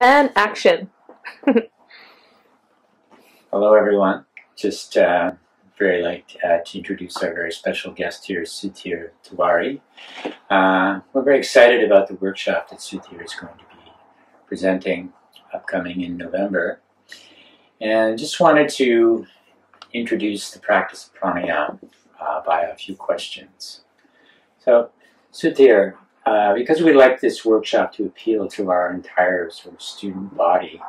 And action. Hello, everyone. Just very like to introduce our very special guest here, Sudhir Tiwari. We're very excited about the workshop that Sudhir is going to be presenting upcoming in November. And just wanted to introduce the practice of pranayama by a few questions. So, Sudhir, because we like this workshop to appeal to our entire sort of student body,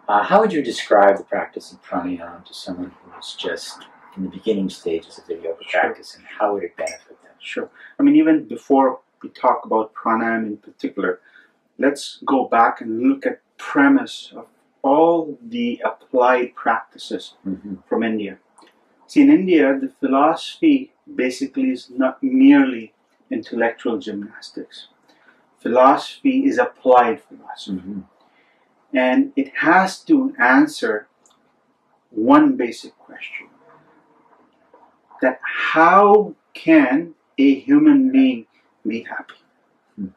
how would you describe the practice of pranayama to someone who is just in the beginning stages of their yoga practice, and how would it benefit them? Sure. I mean, even before we talk about pranayama in particular, let's go back and look at premise of all the applied practices from India. See, in India, the philosophy basically is not merely intellectual gymnastics. Philosophy is applied philosophy. And it has to answer one basic question. That how can a human being be happy?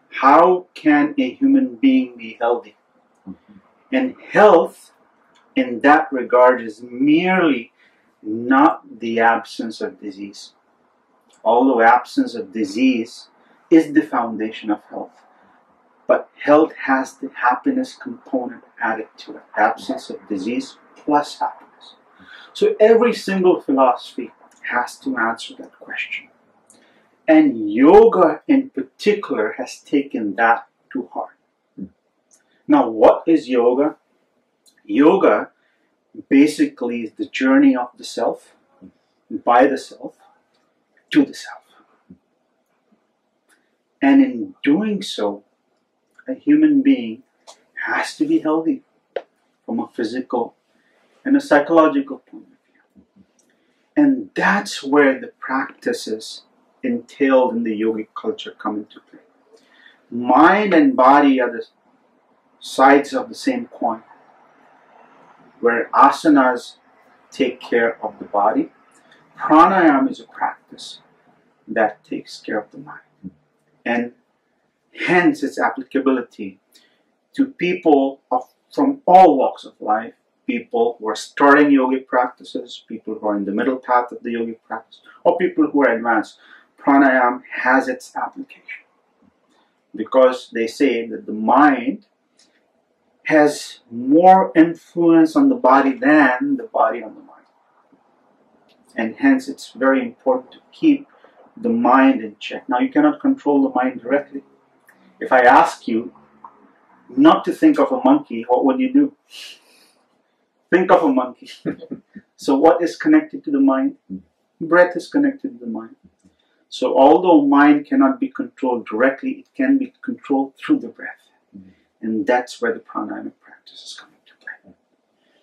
How can a human being be healthy? And health in that regard is merely not the absence of disease. Although absence of disease is the foundation of health. But health has the happiness component added to it. Absence of disease plus happiness. So every single philosophy has to answer that question. And yoga in particular has taken that to heart. Now, what is yoga? Yoga basically is the journey of the self, by the self, to the self. And in doing so, a human being has to be healthy from a physical and a psychological point of view. And that's where the practices entailed in the yogic culture come into play. Mind and body are the sides of the same coin, where asanas take care of the body. Pranayama is a practice that takes care of the mind. And hence its applicability to people from all walks of life, people who are starting yogic practices, people who are in the middle path of the yogic practice, or people who are advanced. Pranayama has its application because they say that the mind has more influence on the body than the body on the mind. And hence it's very important to keep the mind in check. Now, you cannot control the mind directly. If I ask you not to think of a monkey, what would you do? Think of a monkey. So what is connected to the mind? Breath is connected to the mind. So although mind cannot be controlled directly, it can be controlled through the breath. And that's where the pranayama practice is coming to play.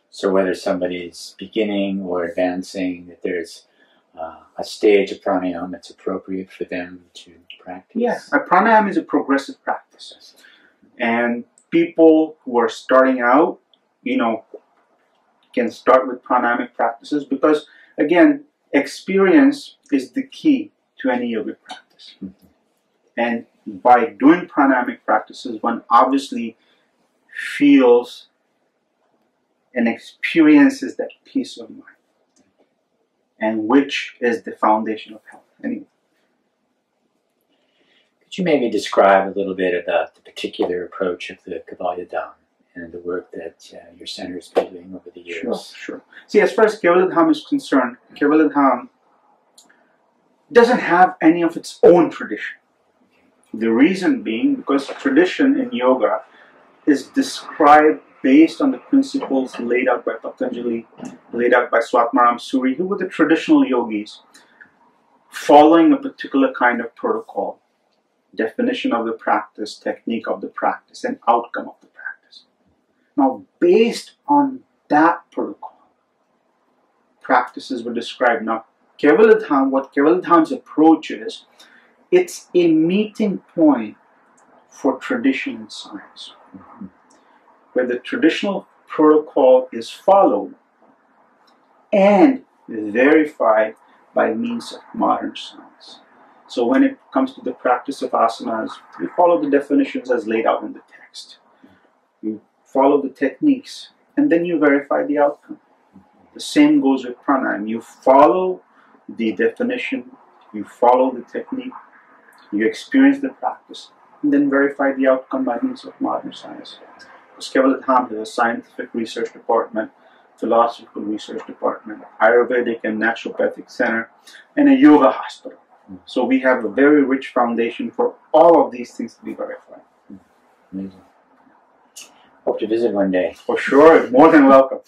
So whether somebody's beginning or advancing, that there's a stage of pranayama that's appropriate for them to practice? Yes, pranayama is a progressive practice. And people who are starting out, can start with pranayamic practices because, again, experience is the key to any yogic practice. And by doing pranayamic practices, one obviously feels and experiences that peace of mind, and which is the foundation of health. Anyway. Could you maybe describe a little bit about the particular approach of the KavailyaDham and the work that your center has been doing over the years? Sure. See, as far as KavailyaDham is concerned, KavailyaDham doesn't have any of its own tradition. The reason being because tradition in yoga is described based on the principles laid out by Patanjali, laid out by Swatmaram Suri, who were the traditional yogis, following a particular kind of protocol, definition of the practice, technique of the practice, and outcome of the practice. Now, based on that protocol, practices were described. Now, KavailyaDham, what KavailyaDham's approach is, it's a meeting point for tradition and science, where the traditional protocol is followed and verified by means of modern science. So when it comes to the practice of asanas, we follow the definitions as laid out in the text. you follow the techniques, and then you verify the outcome. The same goes with pranayama. You follow the definition, you follow the technique, you experience the practice, and then verify the outcome by means of modern science. Because KavailyaDham has a scientific research department, philosophical research department, Ayurvedic and naturopathic center, and a yoga hospital. So we have a very rich foundation for all of these things to be verified. Amazing. Hope to visit one day. For sure, more than welcome.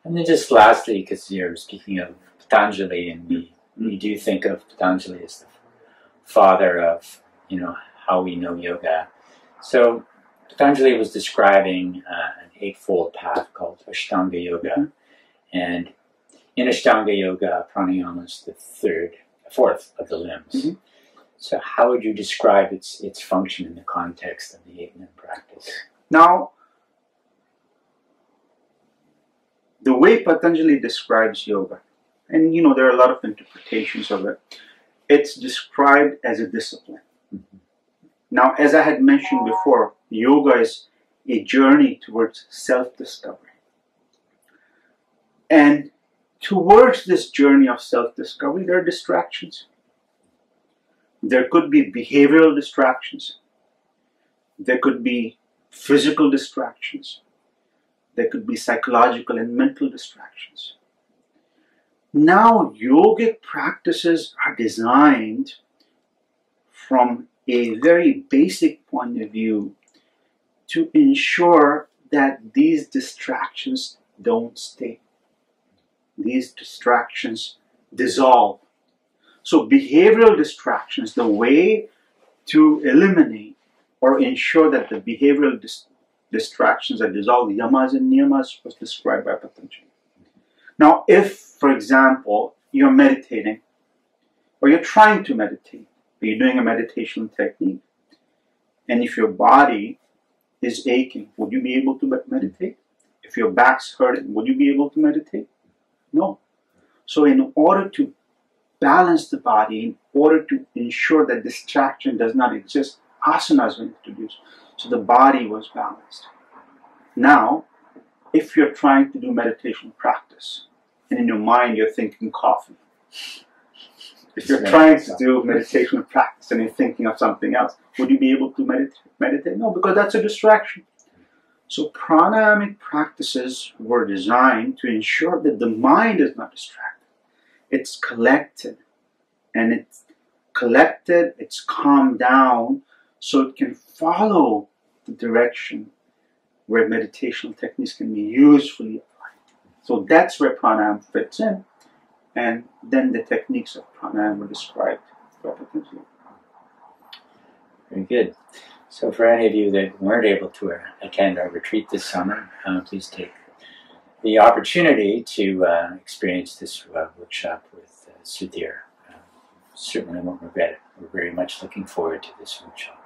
And then just lastly, because you're speaking of Patanjali, and we do think of Patanjali as the father of, how we know yoga. So Patanjali was describing an eightfold path called Ashtanga Yoga. And in Ashtanga Yoga, Pranayama is the fourth of the limbs. So how would you describe its function in the context of the 8-limb practice? Now, the way Patanjali describes yoga, and there are a lot of interpretations of it, it's described as a discipline. Now, as I had mentioned before, yoga is a journey towards self-discovery. And towards this journey of self-discovery, there are distractions. There could be behavioral distractions. There could be physical distractions. There could be psychological and mental distractions. Now, yogic practices are designed from a very basic point of view to ensure that these distractions don't stay. These distractions dissolve. So behavioral distractions, the way to eliminate or ensure that the behavioral distractions are dissolved, yamas and niyamas, was described by Patanjali. Now, if, for example, you're meditating, or you're trying to meditate, or you're doing a meditation technique, and if your body is aching, would you be able to meditate? If your back's hurting, would you be able to meditate? No. So in order to balance the body, in order to ensure that distraction does not exist, asanas were introduced. So the body was balanced. Now, if you're trying to do meditation practice, and in your mind you're thinking coffee, if you're trying to do meditation practice and you're thinking of something else, would you be able to meditate? No, because that's a distraction. So pranayamic practices were designed to ensure that the mind is not distracted. It's collected, and it's calmed down so it can follow the direction where meditational techniques can be usefully applied. So that's where pranayama fits in, and then the techniques of pranayama were described by Patanjali. Very good. So for any of you that weren't able to attend our retreat this summer, please take the opportunity to experience this workshop with Sudhir. Certainly won't regret it. We're very much looking forward to this workshop.